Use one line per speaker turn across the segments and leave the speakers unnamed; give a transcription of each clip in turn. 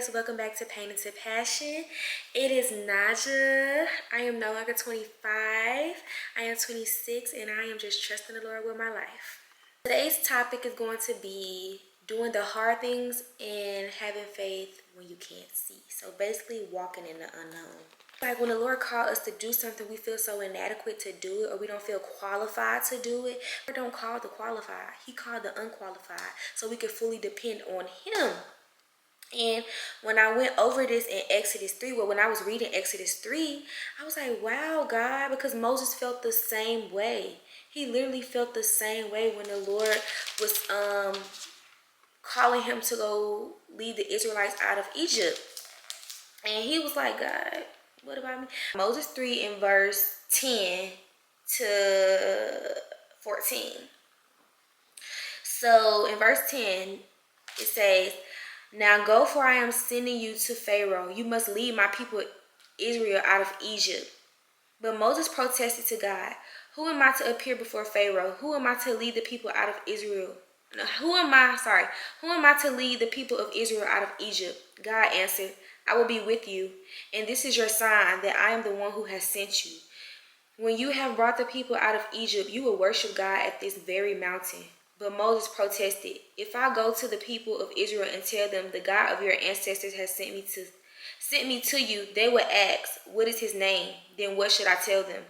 guys, welcome back to Pain into Passion. It is Naja. I am no longer 25. I am 26 and I am just trusting the Lord with my life. Today's topic is going to be doing the hard things and having faith when you can't see. So basically walking in the unknown. Like when the Lord called us to do something, we feel so inadequate to do it, or we don't feel qualified to do it. Or don't call the qualified. He called the unqualified, so we can fully depend on Him. And when I went over this in Exodus 3, well, when I was reading Exodus 3, I was like, wow, God, because Moses felt the same way. He literally felt the same way when the Lord was calling him to go lead the Israelites out of Egypt. And he was like, God, what about me? Moses 3 in verse 10 to 14. So in verse 10, it says, now go, for I am sending you to Pharaoh. You must lead my people Israel out of Egypt. But Moses protested to God, who am I to appear before Pharaoh? Who am I to lead the people out of Israel? No, who am I to lead the people of Israel out of Egypt? God answered, I will be with you, and this is your sign that I am the one who has sent you. When you have brought the people out of Egypt, you will worship God at this very mountain. But Moses protested, if I go to the people of Israel and tell them the God of your ancestors has sent me to you, they will ask, what is his name? Then what should I tell them?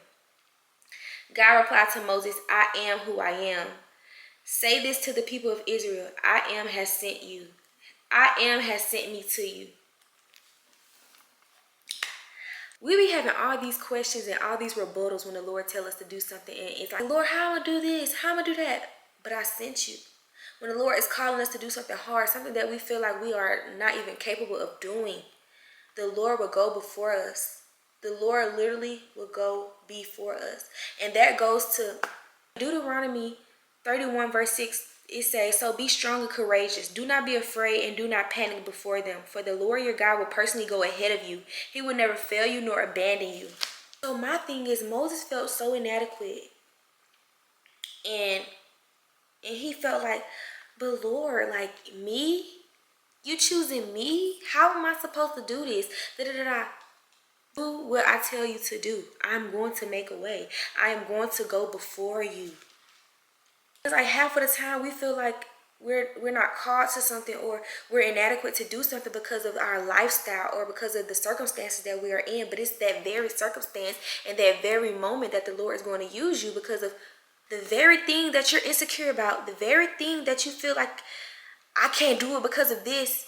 God replied to Moses, I am who I am. Say this to the people of Israel, I am has sent you. I am has sent me to you. We be having all these questions and all these rebuttals when the Lord tell us to do something. And it's like, Lord, how am I do this? How am I do that? But I sent you. When the Lord is calling us to do something hard, something that we feel like we are not even capable of doing, the Lord will go before us. The Lord literally will go before us. And that goes to Deuteronomy 31 verse 6. It says, so be strong and courageous. Do not be afraid and do not panic before them. For the Lord your God will personally go ahead of you. He will never fail you nor abandon you. So my thing is, Moses felt so inadequate. And he felt like, but Lord, like me? You choosing me? How am I supposed to do this? Do what I tell you to do. I'm going to make a way. I am going to go before you. It's like half of the time we feel like we're not called to something, or we're inadequate to do something because of our lifestyle or because of the circumstances that we are in. But it's that very circumstance and that very moment that the Lord is going to use you because of the very thing that you're insecure about, the very thing that you feel like, I can't do it because of this,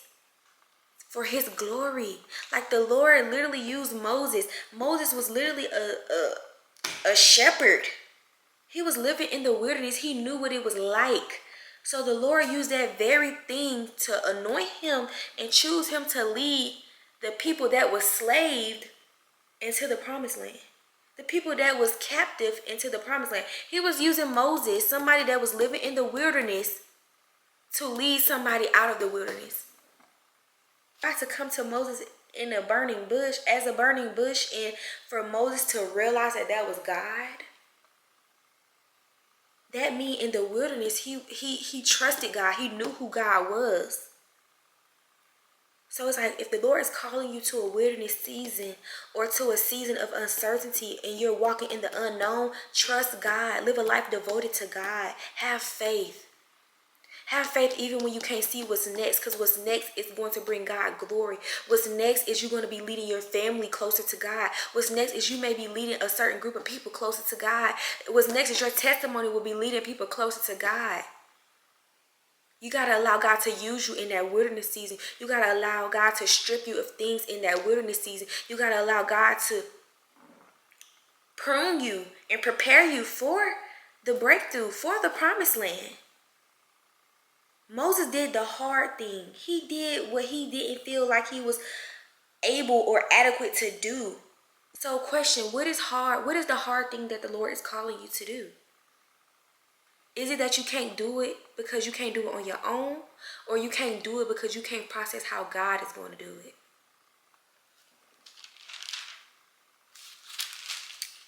for his glory. Like the Lord literally used Moses. Moses was literally a shepherd. He was living in the wilderness. He knew what it was like. So the Lord used that very thing to anoint him and choose him to lead the people that was slaved into the promised land. The people that was captive into the promised land. He was using Moses, somebody that was living in the wilderness, to lead somebody out of the wilderness. God to come to Moses in a burning bush, as a burning bush, and for Moses to realize that that was God. That means in the wilderness, he trusted God. He knew who God was. So it's like, if the Lord is calling you to a wilderness season or to a season of uncertainty and you're walking in the unknown, trust God. Live a life devoted to God. Have faith. Have faith even when you can't see what's next, because what's next is going to bring God glory. What's next is you're going to be leading your family closer to God. What's next is you may be leading a certain group of people closer to God. What's next is your testimony will be leading people closer to God. You got to allow God to use you in that wilderness season. You got to allow God to strip you of things in that wilderness season. You got to allow God to prune you and prepare you for the breakthrough, for the promised land. Moses did the hard thing. He did what he didn't feel like he was able or adequate to do. So question, what is hard? What is the hard thing that the Lord is calling you to do? Is it that you can't do it because you can't do it on your own? Or you can't do it because you can't process how God is going to do it?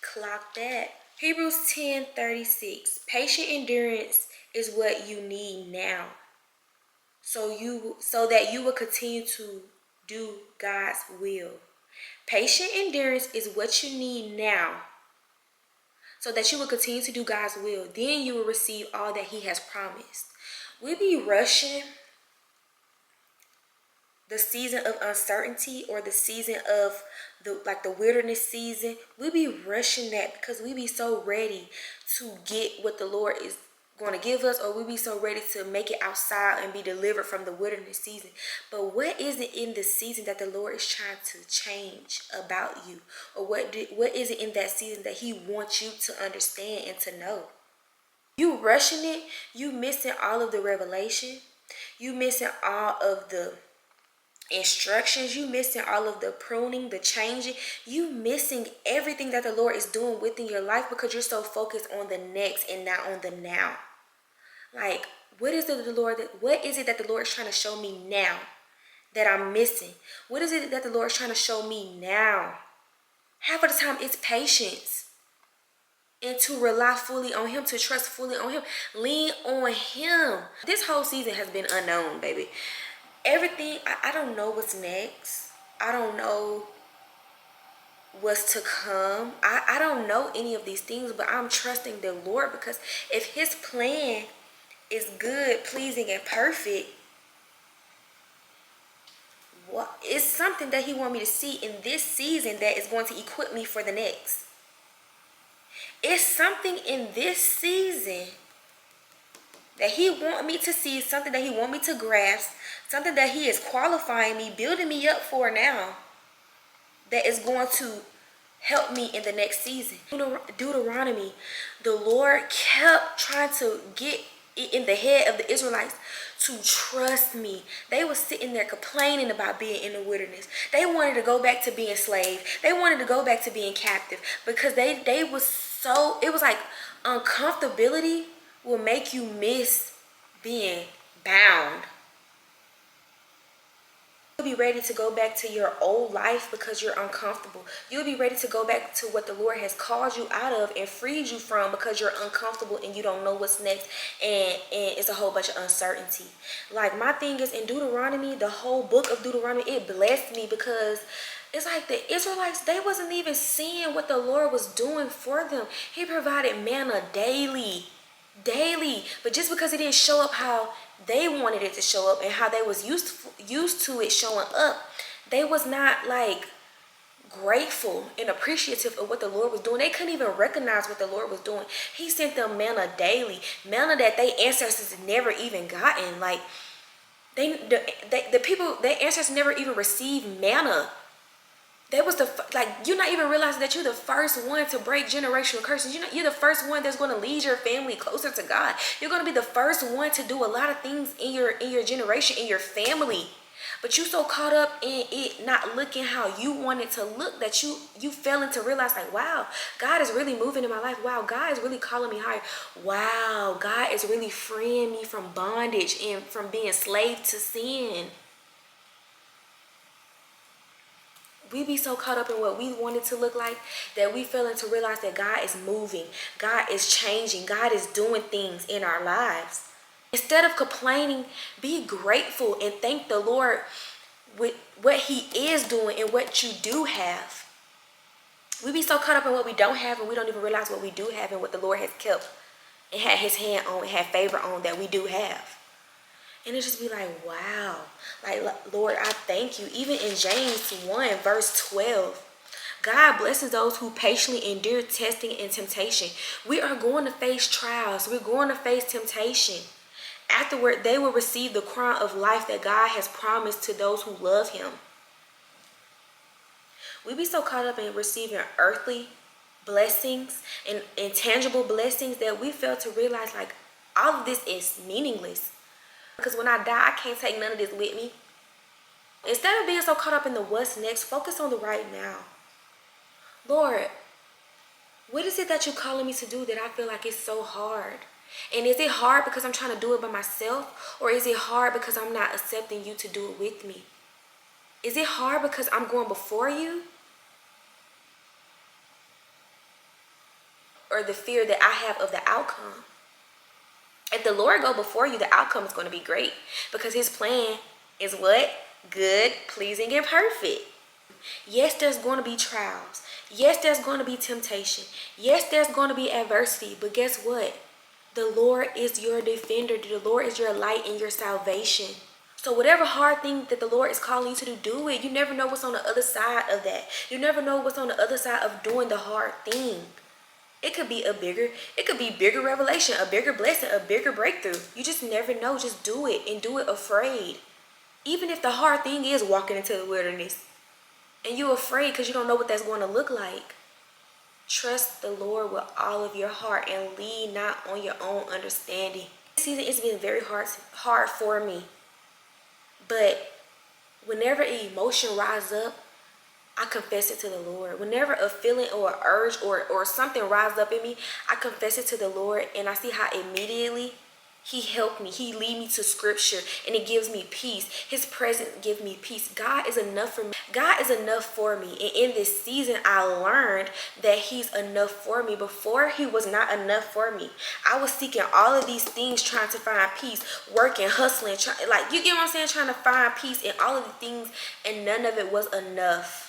Clock that. Hebrews 10:36. Patient endurance is what you need now. So that you will continue to do God's will. Patient endurance is what you need now so that you will continue to do God's will. Then you will receive all that he has promised. We be rushing the season of uncertainty or the season of the wilderness season. We be rushing that because we be so ready to get what the Lord is going to give us, or we be so ready to make it outside and be delivered from the wilderness season. But what is it in the season that the Lord is trying to change about you? Or what is it in that season that he wants you to understand and to know? You rushing it, you missing all of the revelation, you missing all of the instructions, you missing all of the pruning, the changing, you missing everything that the Lord is doing within your life because you're so focused on the next and not on the now. Like, what is it that the Lord is trying to show me now that I'm missing? What is it that the Lord is trying to show me now? Half of the time it's patience, and to rely fully on him, to trust fully on him, lean on him. This whole season has been unknown, baby. Everything, I don't know what's next. I don't know what's to come. I don't know any of these things, but I'm trusting the Lord because if his plan is good, pleasing, and perfect, it's something that he wants me to see in this season that is going to equip me for the next. It's something in this season that he wants me to see, something that he wants me to grasp, something that he is qualifying me, building me up for now, that is going to help me in the next season. Deuteronomy, the Lord kept trying to get in the head of the Israelites to trust me. They were sitting there complaining about being in the wilderness. They wanted to go back to being slave. They wanted to go back to being captive because they was so, it was like uncomfortability will make you miss being bound. You'll be ready to go back to your old life because you're uncomfortable. You'll be ready to go back to what the Lord has called you out of and freed you from because you're uncomfortable and you don't know what's next, and it's a whole bunch of uncertainty. Like, my thing is, in Deuteronomy, the whole book of Deuteronomy, it blessed me because it's like the Israelites, they wasn't even seeing what the Lord was doing for them. He provided manna daily. But just because it didn't show up how they wanted it to show up and how they was used to it showing up, they was not like grateful and appreciative of what the Lord was doing. They couldn't even recognize what the Lord was doing. He sent them manna daily, manna that their ancestors never even gotten. Like, the people, their ancestors never even received manna. That was you're not even realizing that you're the first one to break generational curses. You're the first one that's going to lead your family closer to God. You're going to be the first one to do a lot of things in your generation, in your family. But you so caught up in it not looking how you want it to look that you failing to realize, like, wow, God is really moving in my life. Wow, God is really calling me higher. Wow, God is really freeing me from bondage and from being slave to sin. We be so caught up in what we want it to look like that we failing to realize that God is moving. God is changing. God is doing things in our lives. Instead of complaining, be grateful and thank the Lord with what he is doing and what you do have. We be so caught up in what we don't have and we don't even realize what we do have and what the Lord has kept and had his hand on and had favor on that we do have. And it just be like, wow, like, Lord, I thank you. Even in James 1 verse 12, God blesses those who patiently endure testing and temptation. We are going to face trials. We're going to face temptation. Afterward, they will receive the crown of life that God has promised to those who love him. We be so caught up in receiving earthly blessings and intangible blessings that we fail to realize, like, all of this is meaningless. Because when I die, I can't take none of this with me. Instead of being so caught up in the what's next, focus on the right now. Lord, what is it that you're calling me to do that I feel like it's so hard? And is it hard because I'm trying to do it by myself? Or is it hard because I'm not accepting you to do it with me? Is it hard because I'm going before you? Or the fear that I have of the outcome? If the Lord go before you, the outcome is going to be great because his plan is what? good, pleasing, and perfect. Yes, there's going to be trials. Yes, there's going to be temptation. Yes, there's going to be adversity. But guess what? The Lord is your defender. The Lord is your light and your salvation. So whatever hard thing that the Lord is calling you to do it. You never know what's on the other side of that. You never know what's on the other side of doing the hard thing. It could be bigger revelation, a bigger blessing, a bigger breakthrough. You just never know. Just do it and do it afraid. Even if the hard thing is walking into the wilderness and you're afraid because you don't know what that's going to look like. Trust the Lord with all of your heart and lean not on your own understanding. This season it's been very hard for me. But whenever an emotion rises up, I confess it to the Lord. Whenever a feeling or an urge or something rises up in me, I confess it to the Lord, and I see how immediately He helped me. He lead me to scripture, and it gives me peace. His presence gives me peace. God is enough for me. God is enough for me. And in this season, I learned that He's enough for me. Before, He was not enough for me. I was seeking all of these things, trying to find peace, working, hustling, like, you get what I'm saying? Trying to find peace in all of the things, and none of it was enough.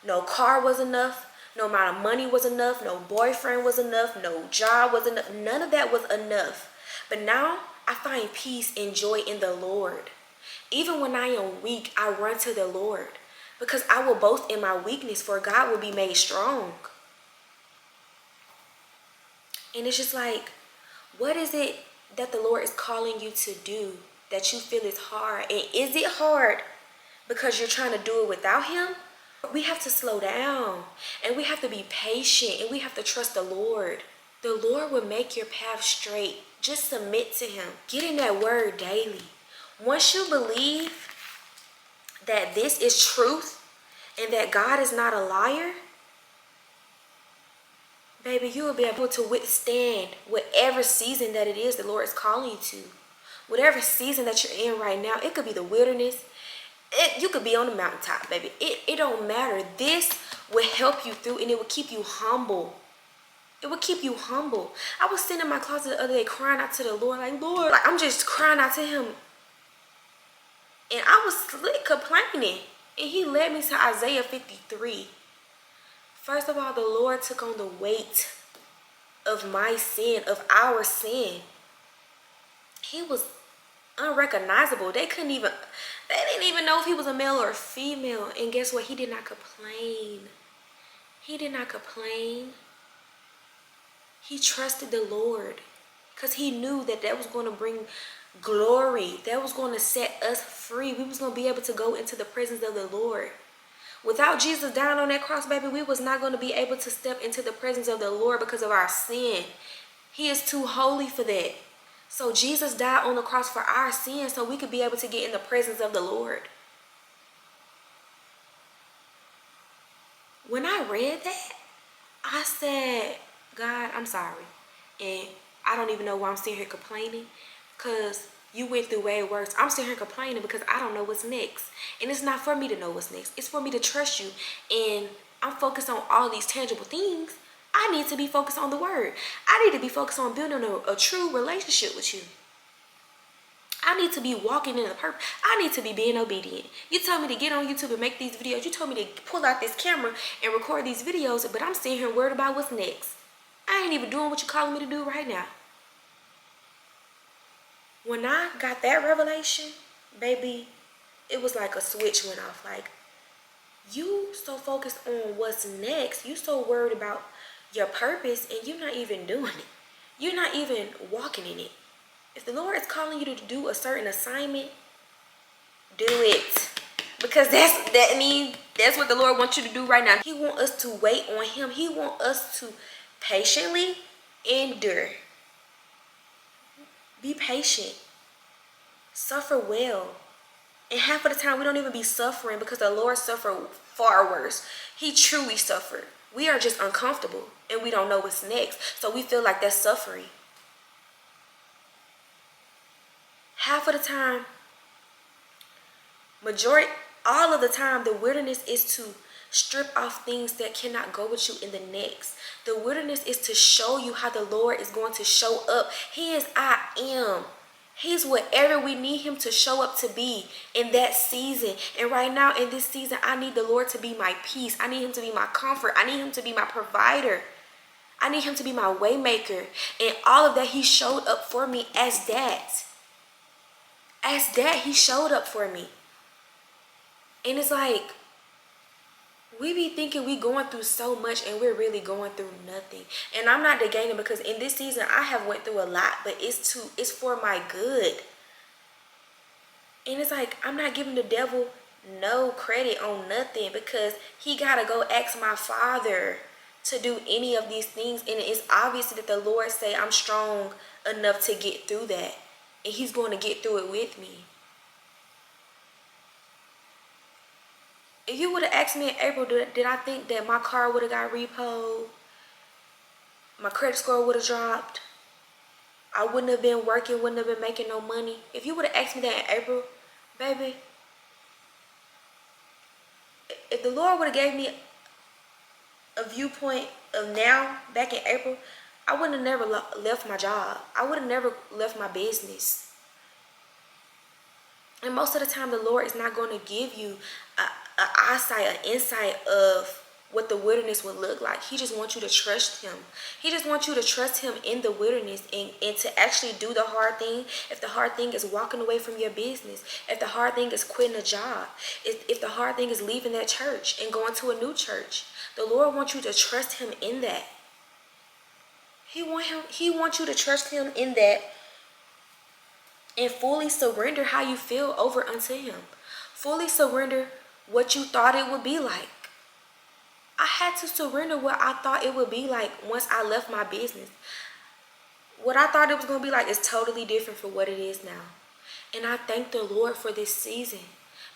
No car was enough. No amount of money was enough. No boyfriend was enough. No job was enough. None of that was enough. But now I find peace and joy in the Lord. Even when I am weak, I run to the Lord. Because I will boast in my weakness, for God will be made strong. And it's just like, what is it that the Lord is calling you to do that you feel is hard? And is it hard because you're trying to do it without Him? We have to slow down, and we have to be patient, and we have to trust the Lord. The Lord will make your path straight. Just submit to Him. Get in that word daily. Once you believe that this is truth and that God is not a liar, baby, you will be able to withstand whatever season that it is the Lord is calling you to. Whatever season that you're in right now, it could be the wilderness. You could be on the mountaintop, baby. It don't matter. This will help you through, and it will keep you humble. It will keep you humble. I was sitting in my closet the other day crying out to the Lord, like, Lord, like, I'm just crying out to Him. And I was complaining. And He led me to Isaiah 53. First of all, the Lord took on the weight of my sin, of our sin. He was unrecognizable. They didn't even know if He was a male or a female. And guess what? He did not complain. He did not complain. He trusted the Lord because He knew that that was going to bring glory. That was going to set us free. We was going to be able to go into the presence of the Lord. Without Jesus dying on that cross, baby, we was not going to be able to step into the presence of the Lord because of our sin. He is too holy for that. So Jesus died on the cross for our sins so we could be able to get in the presence of the Lord. When I read that, I said, God, I'm sorry. And I don't even know why I'm sitting here complaining, because you went through way worse. I'm sitting here complaining because I don't know what's next. And it's not for me to know what's next. It's for me to trust you. And I'm focused on all these tangible things. I need to be focused on the word. I need to be focused on building a true relationship with you. I need to be walking in the purpose. I need to be being obedient. You told me to get on YouTube and make these videos. You told me to pull out this camera and record these videos, but I'm sitting here worried about what's next. I ain't even doing what you're calling me to do right now. When I got that revelation, baby, it was like a switch went off. Like, you so focused on what's next. You so worried about your purpose, and you're not even doing it. You're not even walking in it. If the Lord is calling you to do a certain assignment, do it. Because that's what the Lord wants you to do right now. He wants us to wait on Him. He wants us to patiently endure. Be patient. Suffer well. And half of the time we don't even be suffering because the Lord suffered far worse. He truly suffered. We are just uncomfortable and we don't know what's next. So we feel like that's suffering. Half of the time, all of the time, the wilderness is to strip off things that cannot go with you in the next. The wilderness is to show you how the Lord is going to show up. He is I am. He's whatever we need him to show up to be in that season. And right now in this season, I need the Lord to be my peace. I need him to be my comfort. I need him to be my provider. I need him to be my way maker. And all of that, he showed up for me as that. As that, he showed up for me. And it's like, we be thinking we going through so much and we're really going through nothing. And I'm not negating, because in this season I have went through a lot, but it's for my good. And it's like, I'm not giving the devil no credit on nothing, because he gotta go ask my Father to do any of these things. And it's obvious that the Lord say I'm strong enough to get through that, and he's going to get through it with me. If you would have asked me in April, did I think that my car would have got repoed? My credit score would have dropped? I wouldn't have been working, wouldn't have been making no money? If you would have asked me that in April, baby, if the Lord would have gave me a viewpoint of now, back in April, I wouldn't have never left my job. I would have never left my business. And most of the time, the Lord is not going to give you an eyesight, an insight of what the wilderness would look like. He just wants you to trust him. He just wants you to trust him in the wilderness, and to actually do the hard thing. If the hard thing is walking away from your business, if the hard thing is quitting a job, if the hard thing is leaving that church and going to a new church, the Lord wants you to trust him in that. He wants you to trust him in that, and fully surrender how you feel over unto him. Fully surrender what you thought it would be like. I had to surrender what I thought it would be like once I left my business. What I thought it was going to be like is totally different from what it is now. And I thank the Lord for this season.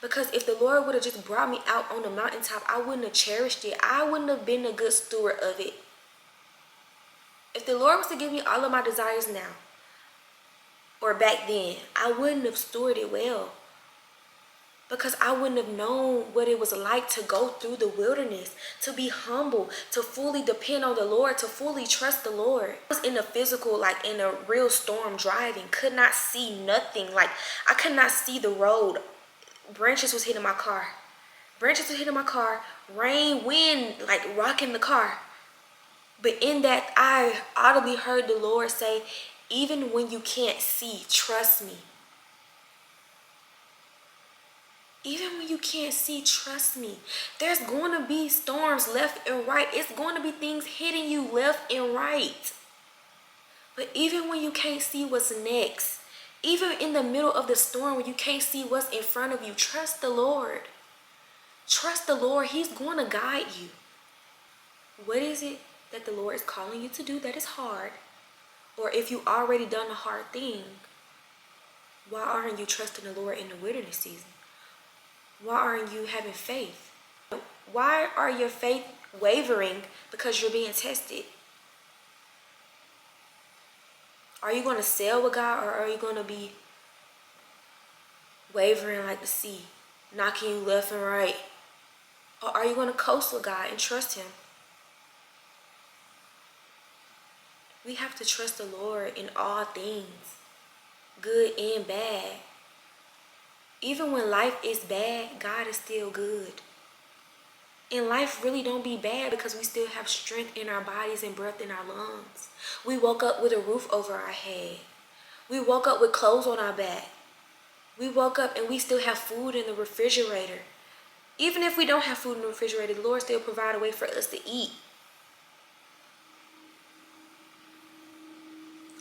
Because if the Lord would have just brought me out on the mountaintop, I wouldn't have cherished it. I wouldn't have been a good steward of it. If the Lord was to give me all of my desires now, or back then, I wouldn't have stewarded it well. Because I wouldn't have known what it was like to go through the wilderness, to be humble, to fully depend on the Lord, to fully trust the Lord. I was in the physical, like in a real storm driving, could not see nothing. Like, I could not see the road. Branches was hitting my car. Branches was hitting my car. Rain, wind, like rocking the car. But in that, I audibly heard the Lord say, even when you can't see, trust me. Even when you can't see, trust me. There's going to be storms left and right. It's going to be things hitting you left and right. But even when you can't see what's next, even in the middle of the storm when you can't see what's in front of you, trust the Lord. Trust the Lord. He's going to guide you. What is it that the Lord is calling you to do that is hard? Or if you already done a hard thing, why aren't you trusting the Lord in the wilderness season? Why aren't you having faith? Why are your faith wavering? Because you're being tested. Are you going to sail with God, or are you going to be wavering like the sea, knocking you left and right? Or are you going to coast with God and trust him? We have to trust the Lord in all things, good and bad. Even when life is bad, God is still good. And life really don't be bad because we still have strength in our bodies and breath in our lungs. We woke up with a roof over our head. We woke up with clothes on our back. We woke up and we still have food in the refrigerator. Even if we don't have food in the refrigerator, the Lord still provide a way for us to eat.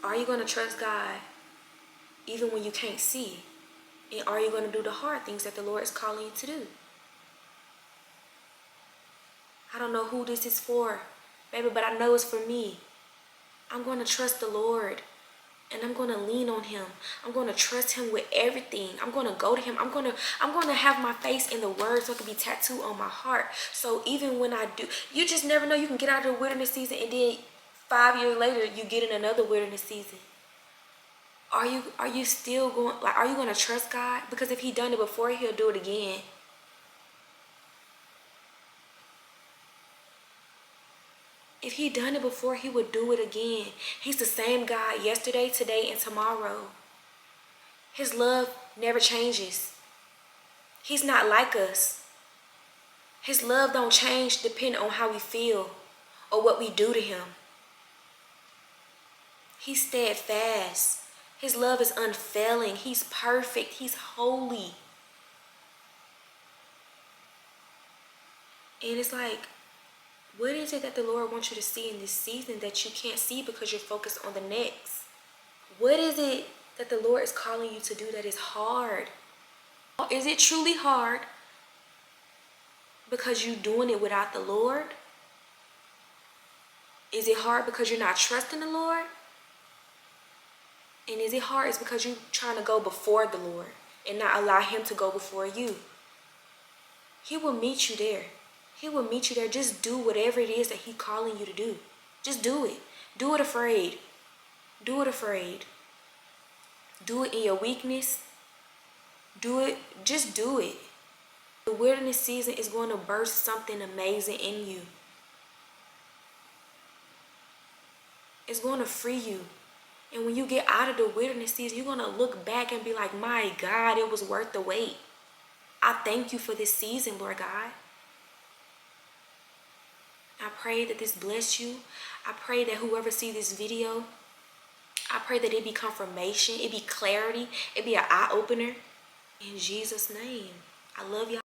Are you going to trust God even when you can't see? And are you going to do the hard things that the Lord is calling you to do? I don't know who this is for, baby, but I know it's for me. I'm going to trust the Lord, and I'm going to lean on him. I'm going to trust him with everything. I'm going to go to him. I'm going to have my face in the word so it can be tattooed on my heart. So even when I do, you just never know. You can get out of the wilderness season, and then 5 years later, you get in another wilderness season. Are you still going, like, are you going to trust God? Because if he done it before, he'll do it again. If he done it before, he would do it again. He's the same God yesterday, today, and tomorrow. His love never changes. He's not like us. His love don't change depending on how we feel or what we do to him. He's steadfast. His love is unfailing. He's perfect. He's holy. And it's like, what is it that the Lord wants you to see in this season that you can't see because you're focused on the next? What is it that the Lord is calling you to do that is hard? Is it truly hard because you're doing it without the Lord? Is it hard because you're not trusting the Lord? And is it hard is because you're trying to go before the Lord and not allow him to go before you? He will meet you there. He will meet you there. Just do whatever it is that he's calling you to do. Just do it. Do it afraid. Do it afraid. Do it in your weakness. Do it. Just do it. The wilderness season is going to burst something amazing in you. It's going to free you. And when you get out of the wilderness season, you're going to look back and be like, my God, it was worth the wait. I thank you for this season, Lord God. I pray that this bless you. I pray that whoever sees this video, I pray that it be confirmation, it be clarity, it be an eye-opener. In Jesus' name, I love y'all.